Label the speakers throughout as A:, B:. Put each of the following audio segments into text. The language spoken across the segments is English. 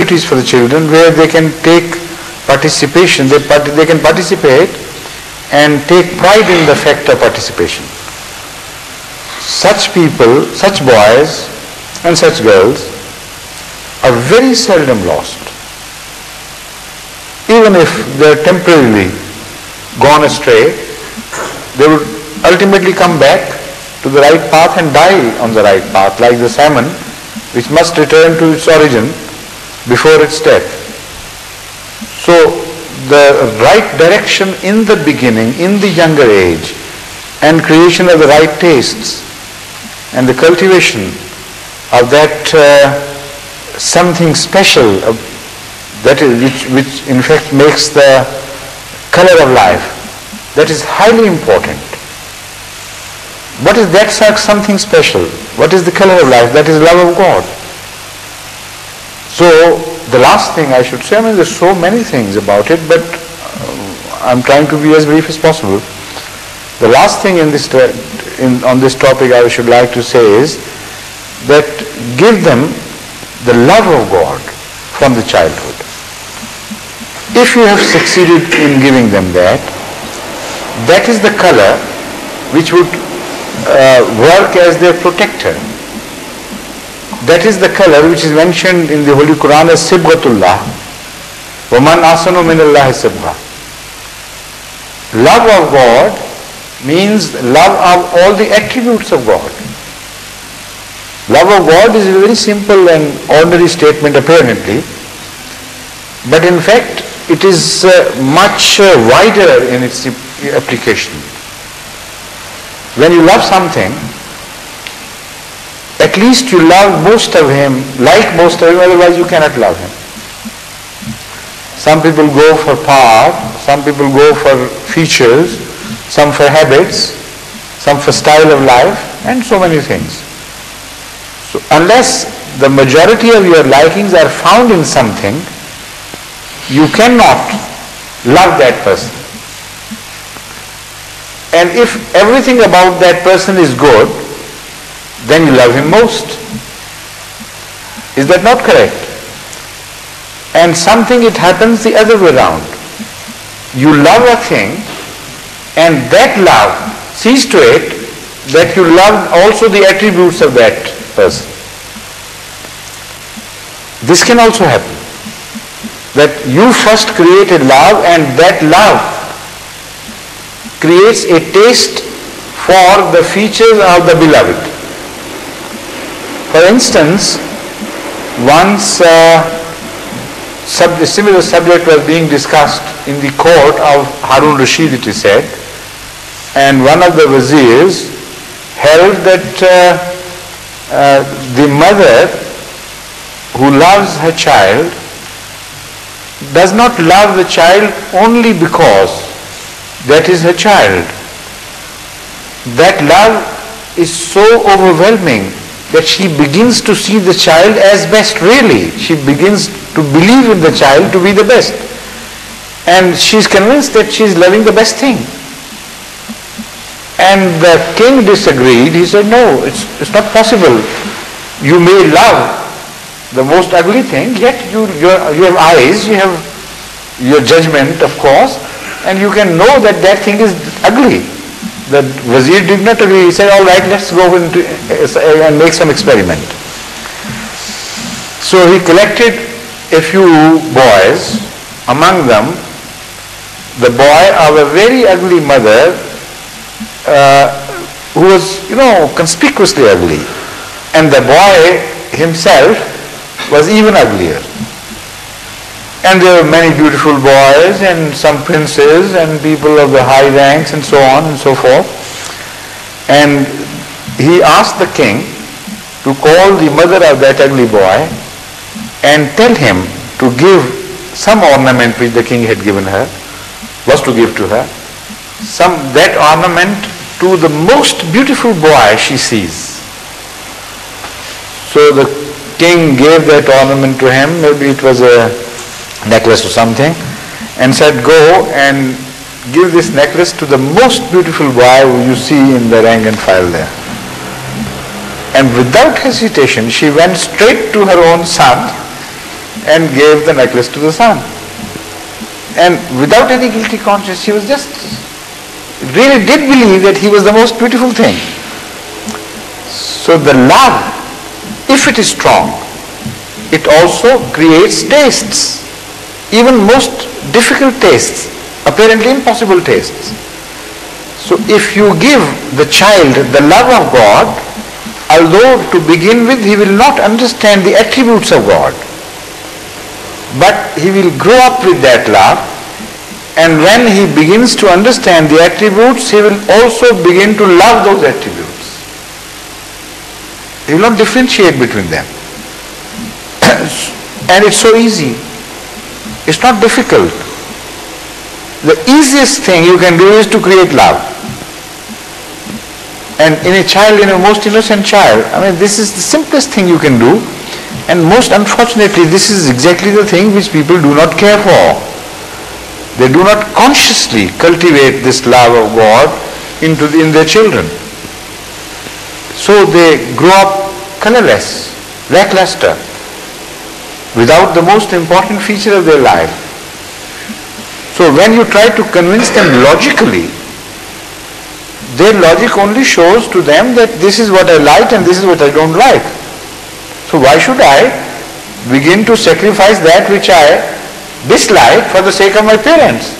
A: activities for the children where they can take participation, they can participate and take pride in the fact of participation. Such people, such boys and such girls are very seldom lost. Even if they are temporarily gone astray, they would ultimately come back to the right path and die on the right path, like the salmon which must return to its origin before its death. So the right direction in the beginning, in the younger age, and creation of the right tastes and the cultivation of that something special that is which in fact makes the color of life, that is highly important. What is that something special? What is the color of life? That is love of God. So the last thing I should say, I mean there's so many things about it, but I'm trying to be as brief as possible. The last thing on this topic I should like to say is that give them the love of God from the childhood. If you have succeeded in giving them that, that is the color which would work as their protector. That is the color which is mentioned in the Holy Quran as Sibghatullah. وَمَنْ أَحْسَنُ مِنَ اللَّهِ سِبْغَةً. Love of God means love of all the attributes of God. Love of God is a very simple and ordinary statement apparently, but in fact it is much wider in its application. When you love something, at least you love most of him, like most of him, otherwise you cannot love him. Some people go for power, some people go for features, some for habits, some for style of life, and so many things. So unless the majority of your likings are found in something, you cannot love that person. And if everything about that person is good, then you love him most. Is that not correct? And something, it happens the other way around. You love a thing, and that love sees to it that you love also the attributes of that person. This can also happen. That you first created love, and that love creates a taste for the features of the beloved. For instance, once a similar subject was being discussed in the court of Harun Rashid, it is said, and one of the wazirs held that the mother who loves her child does not love the child only because that is her child. That love is so overwhelming that she begins to see the child as best, really. She begins to believe in the child to be the best. And she is convinced that she is loving the best thing. And the king disagreed. He said, no, it's not possible. You may love the most ugly thing, yet you have eyes, you have your judgment, of course, and you can know that that thing is ugly. The wazir did not agree. He said, all right, let's go into and make some experiment. So he collected a few boys, among them the boy of a very ugly mother who was, conspicuously ugly, and the boy himself was even uglier. And there were many beautiful boys and some princes and people of the high ranks and so on and so forth. And he asked the king to call the mother of that ugly boy and tell him to give some ornament which the king had given her, was to give to her, that ornament to the most beautiful boy she sees. So the king gave that ornament to him, maybe it was a necklace or something, and said, go and give this necklace to the most beautiful boy who you see in the rank and file there. And without hesitation, she went straight to her own son and gave the necklace to the son. And without any guilty conscience, she was just, really did believe that he was the most beautiful thing. So the love, if it is strong, it also creates tastes. Even most difficult tastes, apparently impossible tastes. So if you give the child the love of God, although to begin with he will not understand the attributes of God, but he will grow up with that love, and when he begins to understand the attributes, he will also begin to love those attributes. He will not differentiate between them. And it's so easy. It's not difficult. The easiest thing you can do is to create love. And in a child, in a most innocent child, this is the simplest thing you can do. And most unfortunately, this is exactly the thing which people do not care for. They do not consciously cultivate this love of God in their children. So they grow up colorless, lackluster, without the most important feature of their life. So when you try to convince them logically, their logic only shows to them that this is what I like and this is what I don't like. So why should I begin to sacrifice that which I dislike for the sake of my parents?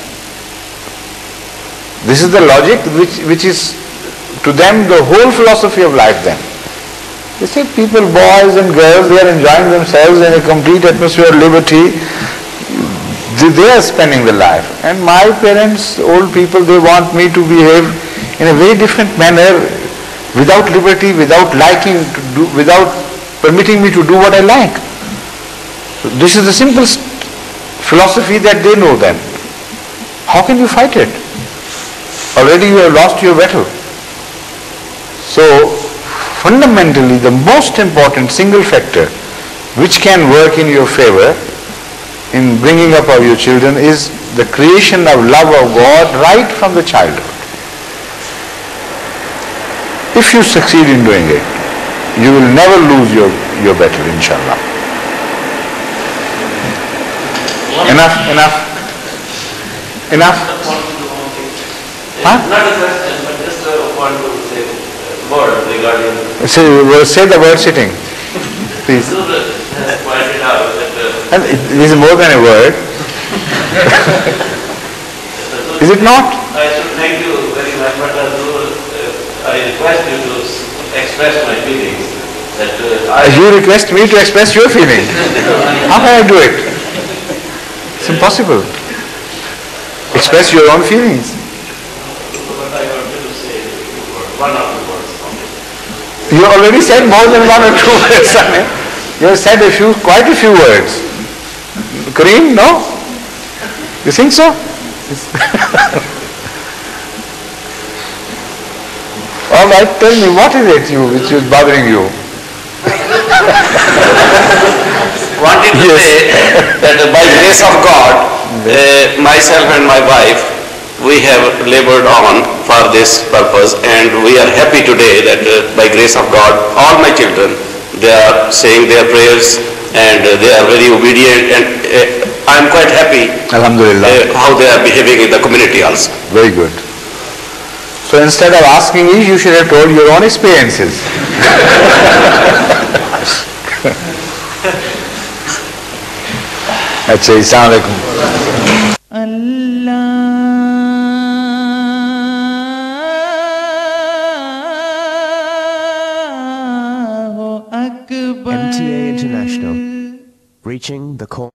A: This is the logic which is to them the whole philosophy of life then. They say people, boys and girls, they are enjoying themselves in a complete atmosphere of liberty. They are spending the life. And my parents, old people, they want me to behave in a very different manner, without liberty, without liking to do, without permitting me to do what I like. So this is the simplest philosophy that they know then. How can you fight it? Already you have lost your battle. So fundamentally, the most important single factor which can work in your favor in bringing up of your children is the creation of love of God right from the childhood. If you succeed in doing it, you will never lose your battle, inshallah. Enough? Huh?
B: Not a question, but just a point to say word regarding...
A: Say the word sitting, please.
B: Surah has pointed out that...
A: And it is more than a word. Is it not?
B: I should thank you very much, but I request you to express my feelings.
A: You request me to express your feeling. How can I do it? It's impossible. Express your own feelings.
B: But I wanted to say one or two words on it.
A: You already said more than one or two words. You have said quite a few words. Kareem, no? You think so? All right, tell me, what is it which is bothering you?
B: Wanted to say that by grace of God, myself and my wife, we have labored on for this purpose, and we are happy today that by grace of God, all my children, they are saying their prayers and they are very obedient, and I am quite happy
A: Alhamdulillah.
B: How they are behaving in the community also.
A: Very good. So instead of asking me, you should have told your own experiences. Achha, Assalamu alaikum.
C: MTA International, reaching the core.